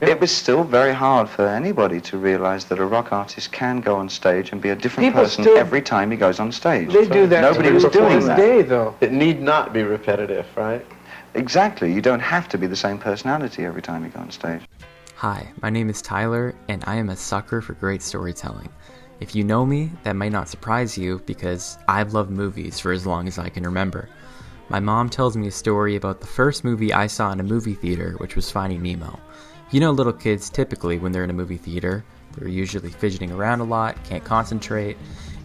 it was still very hard for anybody to realize that a rock artist can go on stage and be a different person every time he goes on stage. They do that. Nobody was doing that. Day, though. It need not be repetitive, right? Exactly. You don't have to be the same personality every time you go on stage. Hi, my name is Tyler, and I am a sucker for great storytelling. If you know me, that might not surprise you because I've loved movies for as long as I can remember. My mom tells me a story about the first movie I saw in a movie theater, which was Finding Nemo. You know, little kids typically when they're in a movie theater, they're usually fidgeting around a lot, can't concentrate,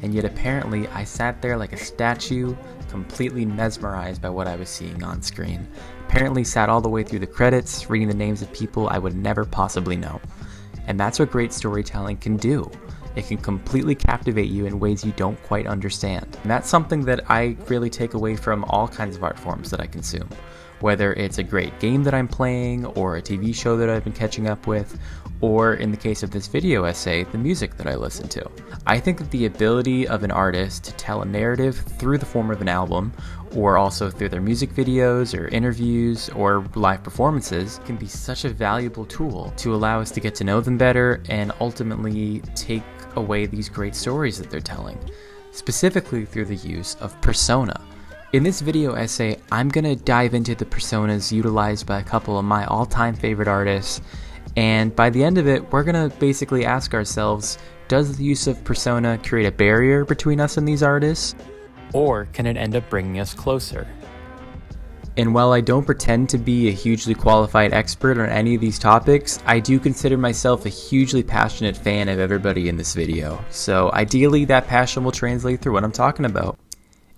and yet apparently I sat there like a statue, completely mesmerized by what I was seeing on screen. Apparently sat all the way through the credits, reading the names of people I would never possibly know. And that's what great storytelling can do. It can completely captivate you in ways you don't quite understand. And that's something that I really take away from all kinds of art forms that I consume. Whether it's a great game that I'm playing, or a TV show that I've been catching up with, or in the case of this video essay, the music that I listen to. I think that the ability of an artist to tell a narrative through the form of an album, or also through their music videos, or interviews, or live performances, can be such a valuable tool to allow us to get to know them better and ultimately take away these great stories that they're telling, specifically through the use of persona. In this video essay, I'm going to dive into the personas utilized by a couple of my all-time favorite artists, and by the end of it, we're going to basically ask ourselves, does the use of persona create a barrier between us and these artists, or can it end up bringing us closer? And while I don't pretend to be a hugely qualified expert on any of these topics, I do consider myself a hugely passionate fan of everybody in this video, so ideally that passion will translate through what I'm talking about.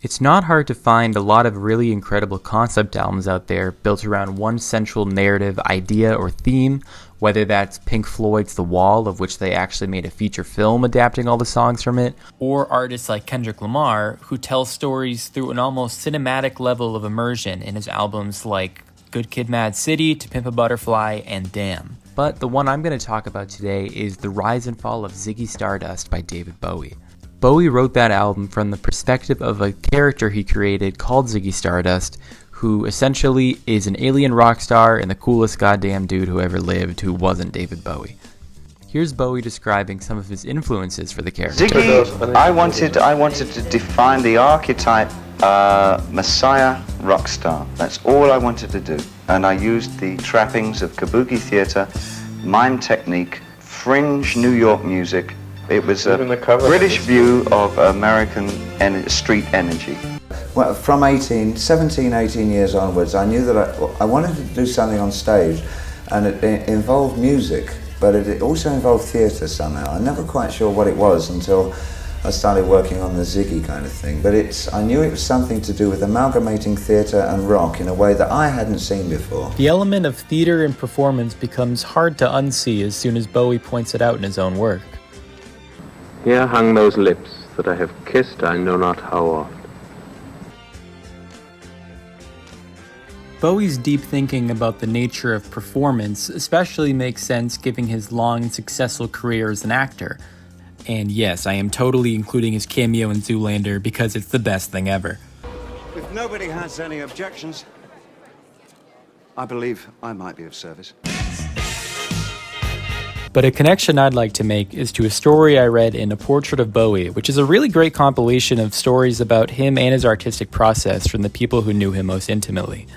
It's not hard to find a lot of really incredible concept albums out there built around one central narrative, idea, or theme, whether that's Pink Floyd's The Wall, of which they actually made a feature film adapting all the songs from it, or artists like Kendrick Lamar, who tell stories through an almost cinematic level of immersion in his albums like Good Kid Mad City, To Pimp a Butterfly, and Damn. But the one I'm going to talk about today is The Rise and Fall of Ziggy Stardust by David Bowie. Bowie wrote that album from the perspective of a character he created called Ziggy Stardust, who essentially is an alien rock star and the coolest goddamn dude who ever lived who wasn't David Bowie. Here's Bowie describing some of his influences for the character. Ziggy, I wanted to define the archetype Messiah rock star. That's all I wanted to do. And I used the trappings of kabuki theater, mime technique, fringe New York music. It was a British view of American street energy. Well, from 17, 18 years onwards, I knew that I wanted to do something on stage, and it involved music, but it also involved theatre somehow. I'm never quite sure what it was until I started working on the Ziggy kind of thing, but I knew it was something to do with amalgamating theatre and rock in a way that I hadn't seen before. The element of theatre and performance becomes hard to unsee as soon as Bowie points it out in his own work. Here hung those lips that I have kissed I know not how oft. Bowie's deep thinking about the nature of performance especially makes sense given his long and successful career as an actor. And yes, I am totally including his cameo in Zoolander because it's the best thing ever. If nobody has any objections, I believe I might be of service. But a connection I'd like to make is to a story I read in A Portrait of Bowie, which is a really great compilation of stories about him and his artistic process from the people who knew him most intimately.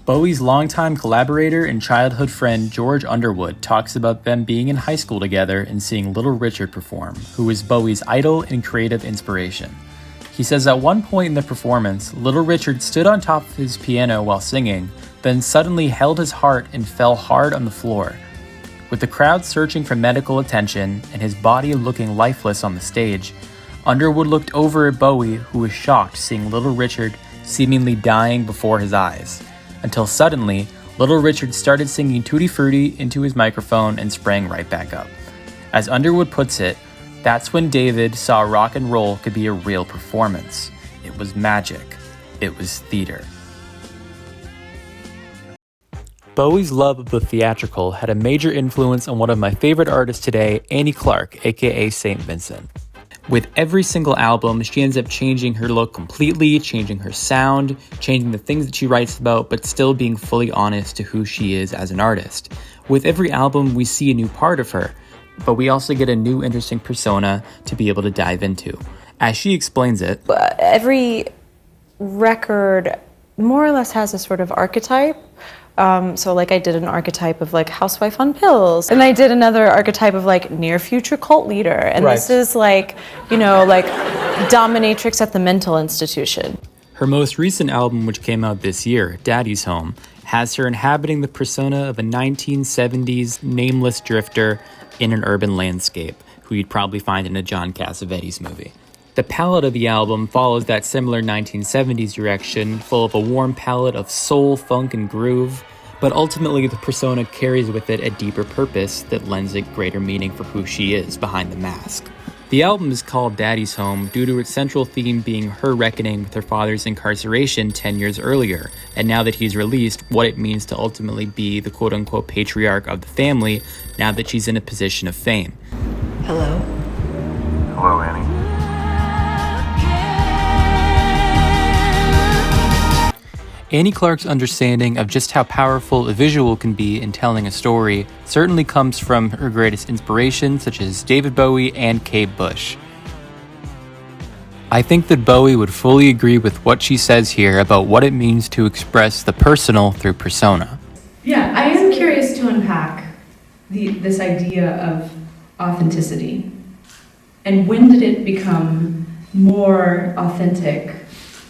Bowie's longtime collaborator and childhood friend George Underwood talks about them being in high school together and seeing Little Richard perform, who was Bowie's idol and creative inspiration. He says at one point in the performance, Little Richard stood on top of his piano while singing, then suddenly held his heart and fell hard on the floor. With the crowd searching for medical attention and his body looking lifeless on the stage, Underwood looked over at Bowie, who was shocked seeing Little Richard seemingly dying before his eyes, until suddenly, Little Richard started singing Tutti Frutti into his microphone and sprang right back up. As Underwood puts it, that's when David saw rock and roll could be a real performance. It was magic. It was theater. Bowie's love of the theatrical had a major influence on one of my favorite artists today, Annie Clark, aka St. Vincent. With every single album, she ends up changing her look completely, changing her sound, changing the things that she writes about, but still being fully honest to who she is as an artist. With every album, we see a new part of her, but we also get a new interesting persona to be able to dive into. As she explains it, every record more or less has a sort of archetype. So like I did an archetype of like housewife on pills, and I did another archetype of like near future cult leader, and this is like, you know, like dominatrix at the mental institution. Her most recent album, which came out this year, Daddy's Home, has her inhabiting the persona of a 1970s nameless drifter in an urban landscape, who you'd probably find in a John Cassavetes movie. The palette of the album follows that similar 1970s direction, full of a warm palette of soul, funk, and groove, but ultimately the persona carries with it a deeper purpose that lends it greater meaning for who she is behind the mask. The album is called Daddy's Home due to its central theme being her reckoning with her father's incarceration 10 years earlier, and now that he's released, what it means to ultimately be the quote-unquote patriarch of the family now that she's in a position of fame. Hello. Hello, Annie. Annie Clark's understanding of just how powerful a visual can be in telling a story certainly comes from her greatest inspirations, such as David Bowie and Kate Bush. I think that Bowie would fully agree with what she says here about what it means to express the personal through persona. Yeah, I am curious to unpack this idea of authenticity. And when did it become more authentic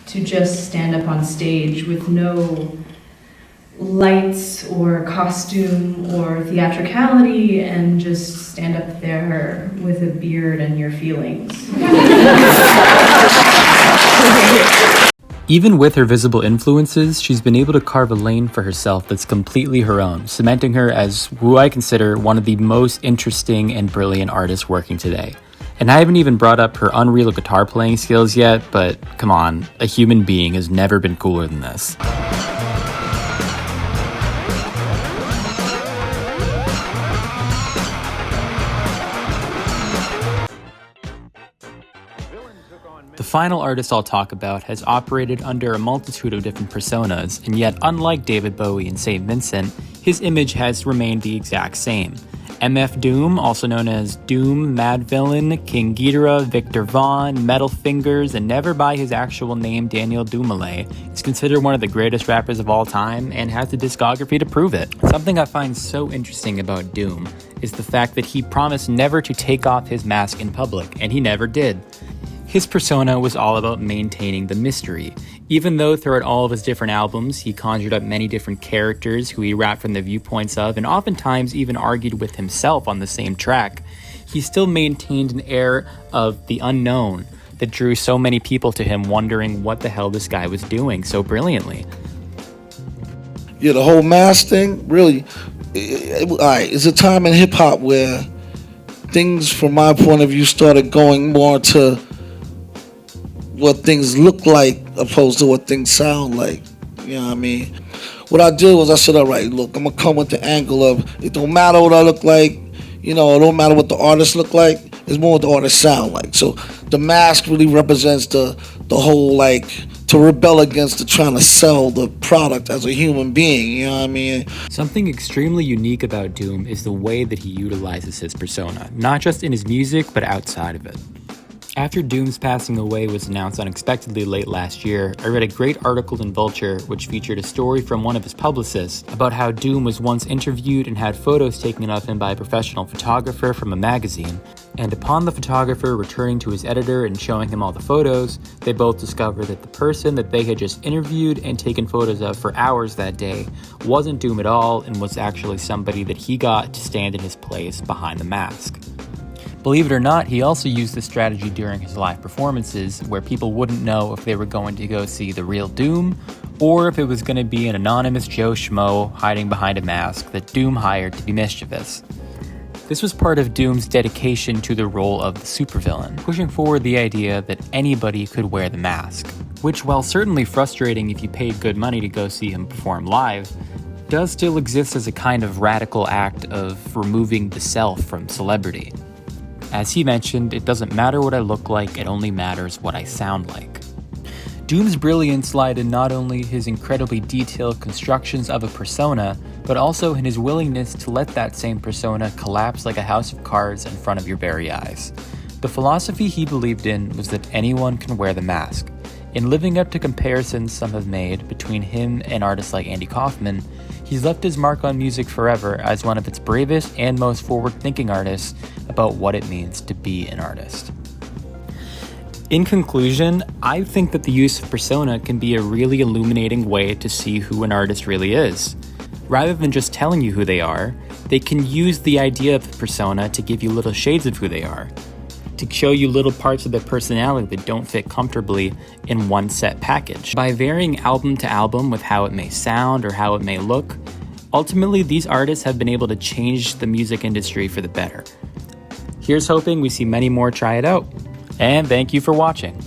to just stand up on stage with no lights or costume or theatricality and just stand up there with a beard and your feelings? Even with her visible influences, she's been able to carve a lane for herself that's completely her own, cementing her as who I consider one of the most interesting and brilliant artists working today. And I haven't even brought up her unreal guitar playing skills yet, but come on, a human being has never been cooler than this. The final artist I'll talk about has operated under a multitude of different personas, and yet unlike David Bowie and St. Vincent, his image has remained the exact same. MF Doom, also known as Doom, Madvillain, King Ghidorah, Victor Vaughn, Metal Fingers, and never by his actual name Daniel Dumoulin, is considered one of the greatest rappers of all time and has the discography to prove it. Something I find so interesting about Doom is the fact that he promised never to take off his mask in public, and he never did. His persona was all about maintaining the mystery. Even though throughout all of his different albums, he conjured up many different characters who he rapped from the viewpoints of, and oftentimes even argued with himself on the same track, he still maintained an air of the unknown that drew so many people to him wondering what the hell this guy was doing so brilliantly. Yeah, the whole mask thing, really, it's a time in hip-hop where things, from my point of view, started going more to what things look like opposed to what things sound like. You know what I mean? What I did was I said, all right, look, I'm gonna come with the angle of it don't matter what I look like, you know, it don't matter what the artists look like, it's more what the artists sound like. So the mask really represents the whole, like, to rebel against the trying to sell the product as a human being, you know what I mean? Something extremely unique about Doom is the way that he utilizes his persona, not just in his music, but outside of it. After Doom's passing away was announced unexpectedly late last year, I read a great article in Vulture which featured a story from one of his publicists about how Doom was once interviewed and had photos taken of him by a professional photographer from a magazine, and upon the photographer returning to his editor and showing him all the photos, they both discovered that the person that they had just interviewed and taken photos of for hours that day wasn't Doom at all and was actually somebody that he got to stand in his place behind the mask. Believe it or not, he also used this strategy during his live performances, where people wouldn't know if they were going to go see the real Doom, or if it was going to be an anonymous Joe Schmo hiding behind a mask that Doom hired to be mischievous. This was part of Doom's dedication to the role of the supervillain, pushing forward the idea that anybody could wear the mask, which, while certainly frustrating if you paid good money to go see him perform live, does still exist as a kind of radical act of removing the self from celebrity. As he mentioned, it doesn't matter what I look like, it only matters what I sound like. Doom's brilliance lied in not only his incredibly detailed constructions of a persona, but also in his willingness to let that same persona collapse like a house of cards in front of your very eyes. The philosophy he believed in was that anyone can wear the mask. In living up to comparisons some have made between him and artists like Andy Kaufman, he's left his mark on music forever as one of its bravest and most forward-thinking artists about what it means to be an artist. In conclusion, I think that the use of persona can be a really illuminating way to see who an artist really is. Rather than just telling you who they are, they can use the idea of the persona to give you little shades of who they are, to show you little parts of their personality that don't fit comfortably in one set package. By varying album to album with how it may sound or how it may look, ultimately these artists have been able to change the music industry for the better. Here's hoping we see many more try it out. And thank you for watching.